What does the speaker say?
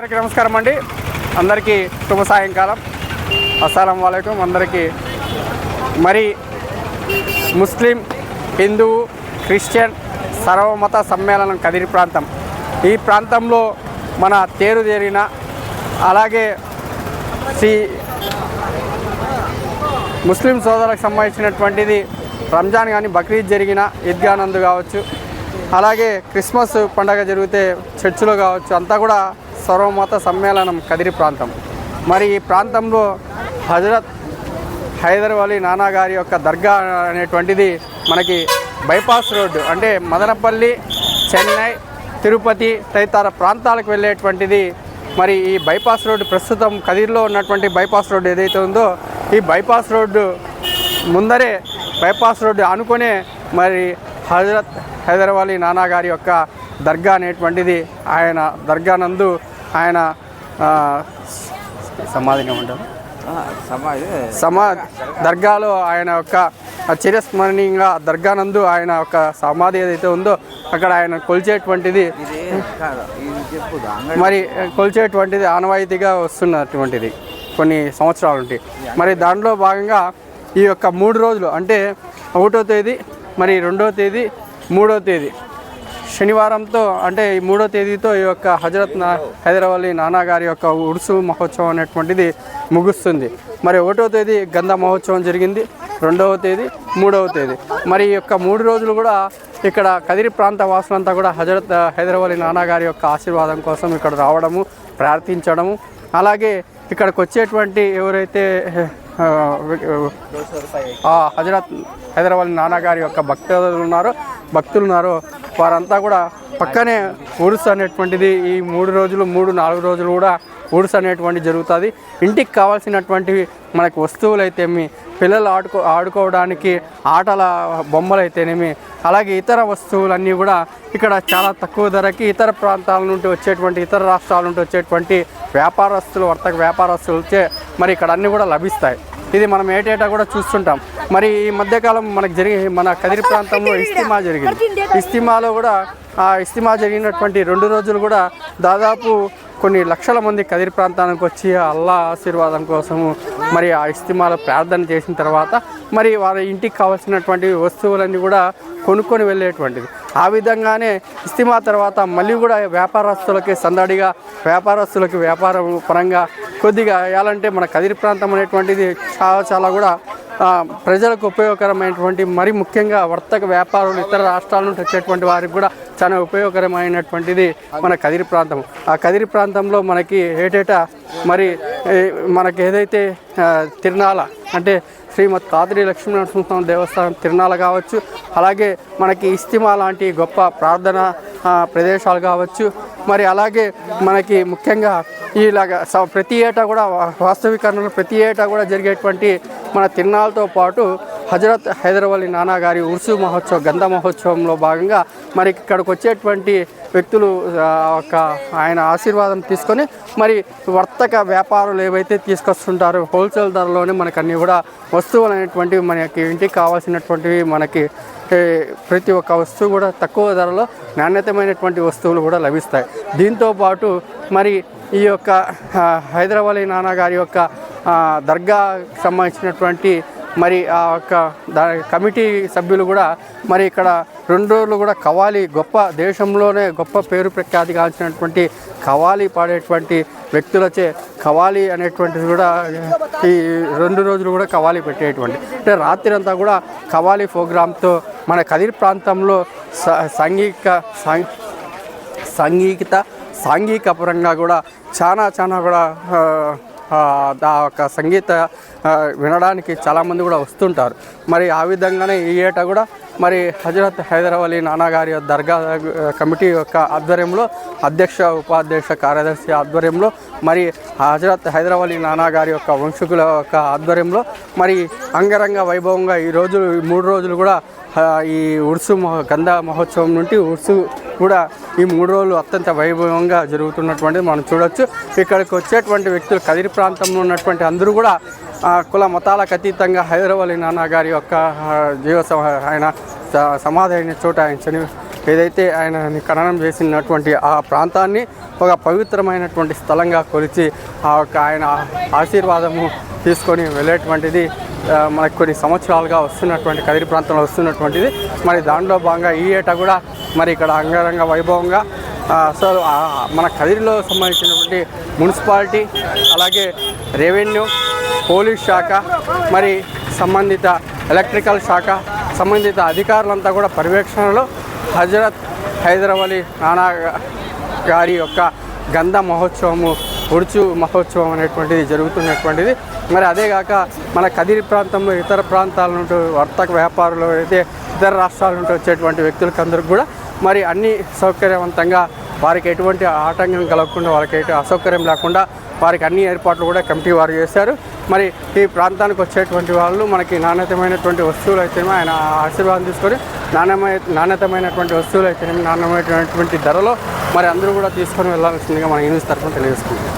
అందరికీ నమస్కారం అండి. అందరికీ శుభ సాయంకాలం. అస్సలాము అలైకుం అందరికీ. మరి ముస్లిం, హిందూ, క్రిస్టియన్ సర్వమత సమ్మేళనం కదిరి ప్రాంతం. ఈ ప్రాంతంలో మన తేరు జరిగిన, అలాగే ముస్లిం సోదరులకు సంబంధించినటువంటిది రంజాన్ కానీ బక్రీద్ జరిగిన ఈద్గానందు కావచ్చు, అలాగే క్రిస్మస్ పండగ జరిగితే చర్చిలో కావచ్చు, అంతా కూడా సర్వమత సమ్మేళనం కదిరి ప్రాంతం. మరి ఈ ప్రాంతంలో హజరత్ హైదర్ అలీ నానా గారి యొక్క దర్గా అనేటువంటిది మనకి బైపాస్ రోడ్డు, అంటే మదనపల్లి, చెన్నై, తిరుపతి తదితర ప్రాంతాలకు వెళ్ళేటువంటిది. మరి ఈ బైపాస్ రోడ్డు ప్రస్తుతం కదిరిలో ఉన్నటువంటి బైపాస్ రోడ్డు ఏదైతే ఉందో, ఈ బైపాస్ రోడ్డు ముందరే బైపాస్ రోడ్డు ఆనుకొనే మరి హజరత్ హైదర్ అలీ నానా గారి యొక్క దర్గా అనేటువంటిది, ఆయన దర్గా నందు ఆయన సమాధిని ఉంటారు దర్గాలో ఆయన యొక్క చిరస్మరణీయంగా దర్గా నందు ఆయన యొక్క సమాధి ఏదైతే ఉందో అక్కడ ఆయన కొలిచేటువంటిది, మరి కొలిచేటువంటిది ఆనవాయితీగా వస్తున్నటువంటిది కొన్ని సంవత్సరాల నుండి. మరి దాంట్లో భాగంగా ఈ యొక్క 3 రోజులు, అంటే 1వ తేదీ, మరి 2వ తేదీ, 3వ తేదీ శనివారంతో, అంటే ఈ 3వ తేదీతో ఈ యొక్క హజరత్ హైదర్ అలీ నానా గారి యొక్క ఉర్సు మహోత్సవం అనేటువంటిది ముగుస్తుంది. మరి 1వ తేదీ గంధ మహోత్సవం జరిగింది, 2వ తేదీ, 3వ తేదీ. మరి ఈ యొక్క 3 రోజులు కూడా ఇక్కడ కదిరి ప్రాంత వాసులంతా కూడా హజరత్ హైదర్ అలీ నానా గారి యొక్క ఆశీర్వాదం కోసం ఇక్కడ రావడము, ప్రార్థించడము, అలాగే ఇక్కడికి వచ్చేటువంటి ఎవరైతే హజరత్ హైదర్ అలీ నానా గారి యొక్క భక్తులు ఉన్నారో వారంతా కూడా పక్కనే ఉరుసు అనేటువంటిది ఈ 3 రోజులు 3-4 రోజులు కూడా ఉరుసు అనేటువంటి జరుగుతుంది. ఇంటికి కావాల్సినటువంటివి మనకి వస్తువులు అయితేనేమి, పిల్లలు ఆడుకోవడానికి ఆటల బొమ్మలు అయితేనేమి, అలాగే ఇతర వస్తువులన్నీ కూడా ఇక్కడ చాలా తక్కువ ధరకి ఇతర ప్రాంతాల నుండి వచ్చేటువంటి, ఇతర రాష్ట్రాల నుండి వచ్చేటువంటి వర్తక వ్యాపారస్తులచే మరి ఇక్కడ అన్నీ కూడా లభిస్తాయి. ఇది మనం ఏటేటా కూడా చూస్తుంటాం. మరి ఈ మధ్యకాలం మన కదిరి ప్రాంతంలో ఇస్తిమా జరిగింది. ఇస్తిమాలో కూడా ఇస్తిమా జరిగినటువంటి 2 రోజులు కూడా దాదాపు కొన్ని లక్షల మంది కదిరి ప్రాంతానికి వచ్చి అల్లా ఆశీర్వాదం కోసము మరి ఆ ఇస్తిమాలో ప్రార్థన చేసిన తర్వాత మరి వారి ఇంటికి కావాల్సినటువంటి వస్తువులన్నీ కూడా కొనుక్కొని వెళ్ళేటువంటిది. ఆ విధంగానే ఇస్తిమా తర్వాత మళ్ళీ కూడా వ్యాపారస్తులకి సందడిగా, వ్యాపారస్తులకి వ్యాపారం పరంగా కొద్దిగా ఎలాంటే మన కదిరి ప్రాంతం అనేటువంటిది చాలా కూడా ప్రజలకు ఉపయోగకరమైనటువంటి, మరి ముఖ్యంగా వర్తక వ్యాపారులు ఇతర రాష్ట్రాల నుండి వచ్చేటువంటి వారికి కూడా చాలా ఉపయోగకరమైనటువంటిది మన కదిరి ప్రాంతం. ఆ కదిరి ప్రాంతంలో మనకి ఏటేటా మరి మనకి ఏదైతే తిరునాళ, అంటే శ్రీమద్ కాదిరి లక్ష్మీనరసింహస్వామి దేవస్థానం తిరునాళ కావచ్చు, అలాగే మనకి ఇస్తిమా లాంటి గొప్ప ప్రార్థన ప్రదేశాలు కావచ్చు, మరి అలాగే మనకి ముఖ్యంగా ఇలాగా ప్రతి ఏటా కూడా వాస్తవికరణలో ప్రతి ఏటా కూడా జరిగేటువంటి మన తిరునాళ్ళతో పాటు హజరత్ హైదర్ అలీ నానా గారి ఉర్సు మహోత్సవం, గంధ మహోత్సవంలో భాగంగా మరి ఇక్కడికి వచ్చేటువంటి వ్యక్తులు ఆయన ఆశీర్వాదం తీసుకొని మరి వర్తక వ్యాపారులు ఏవైతే తీసుకొస్తుంటారో హోల్సేల్ ధరలోనే మనకు అన్నీ కూడా వస్తువులు అనేటువంటివి, మనకి ఇంటికి కావాల్సినటువంటివి, మనకి ప్రతి ఒక్క వస్తువు కూడా తక్కువ ధరలో నాణ్యతమైనటువంటి వస్తువులు కూడా లభిస్తాయి. దీంతోపాటు మరి ఈ యొక్క హైదర్ అలీ నానా గారి యొక్క దర్గా సంబంధించినటువంటి మరి ఆ యొక్క కమిటీ సభ్యులు కూడా మరి ఇక్కడ 2 రోజులు కూడా కవాలి, గొప్ప దేశంలోనే గొప్ప పేరు ప్రఖ్యాతి గాంచినటువంటి కవాలి పాడేటువంటి వ్యక్తులచే కవాలి అనేటువంటిది కూడా ఈ 2 రోజులు కూడా కవాలి పెట్టేటువంటి, అంటే రాత్రి అంతా కూడా కవాలి ప్రోగ్రాంతో మన కదిరి ప్రాంతంలో సాంఘిక పరంగా కూడా చాలా కూడా ఆ యొక్క సంగీత వినడానికి చాలామంది కూడా వస్తుంటారు. మరి ఆ విధంగానే ఈ ఏటా కూడా మరి హజరత్ హైదర్ అలీ నానా గారి దర్గా కమిటీ యొక్క ఆధ్వర్యంలో, అధ్యక్ష ఉపాధ్యక్ష కార్యదర్శి ఆధ్వర్యంలో, మరి హజరత్ హైదర్ అలీ నానా గారి యొక్క వంశకుల యొక్క ఆధ్వర్యంలో మరి అంగరంగ వైభవంగా ఈ 3 రోజులు కూడా ఈ ఉర్సు గంధ మహోత్సవం నుండి ఉర్సు కూడా ఈ 3 రోజులు అత్యంత వైభవంగా జరుగుతున్నటువంటిది మనం చూడొచ్చు. ఇక్కడికి వచ్చేటువంటి వ్యక్తులు కదిరి ప్రాంతంలో ఉన్నటువంటి అందరూ కూడా కుల మతాలకు అతీతంగా హైదర్ అలీ నానా గారి యొక్క ఆయన సమాధి అయిన చోట, ఆయన ఏదైతే ఆయన ఖననం చేసినటువంటి ఆ ప్రాంతాన్ని ఒక పవిత్రమైనటువంటి స్థలంగా కొలిచి ఆ యొక్క ఆయన ఆశీర్వాదము తీసుకొని వెళ్ళేటువంటిది మనకు కొన్ని సంవత్సరాలుగా వస్తున్నటువంటి కదిరి ప్రాంతంలో వస్తున్నటువంటిది. మరి దాంట్లో భాగంగా ఈ ఏటా కూడా మరి ఇక్కడ అంగరంగ వైభవంగా అసలు మన కదిరిలో సంబంధించినటువంటి మున్సిపాలిటీ, అలాగే రెవెన్యూ, పోలీస్ శాఖ, మరి సంబంధిత ఎలక్ట్రికల్ శాఖ సంబంధిత అధికారులంతా కూడా పర్యవేక్షణలో హజరత్ హైదరాబాదీ నానా గారి యొక్క గంధ మహోత్సవము, ఉడుచు మహోత్సవం అనేటువంటిది జరుగుతున్నటువంటిది. మరి అదేగాక మన కదిరి ప్రాంతంలో ఇతర ప్రాంతాల నుండి వర్తక వ్యాపారులు అయితే ఇతర రాష్ట్రాల నుండి వచ్చేటువంటి వ్యక్తులకు అందరికి కూడా మరి అన్ని సౌకర్యవంతంగా వారికి ఎటువంటి ఆటంకం కలగకుండా, వారికి ఎటువంటి అసౌకర్యం లేకుండా వారికి అన్ని ఏర్పాట్లు కూడా కమిటీ వారు చేశారు. మరి ఈ ప్రాంతానికి వచ్చేటువంటి వాళ్ళు మనకి నాణ్యతమైనటువంటి వస్తువులు అయితేనే ఆయన ఆశీర్వాదం తీసుకొని నాణ్యతమైనటువంటి వస్తువులు అయితేనే నాణ్యమైనటువంటి ధరలో మరి అందరూ కూడా తీసుకొని వెళ్ళాల్సిందిగా మన యూనివర్సిటీ తరఫున తెలియజేసుకుంటాం.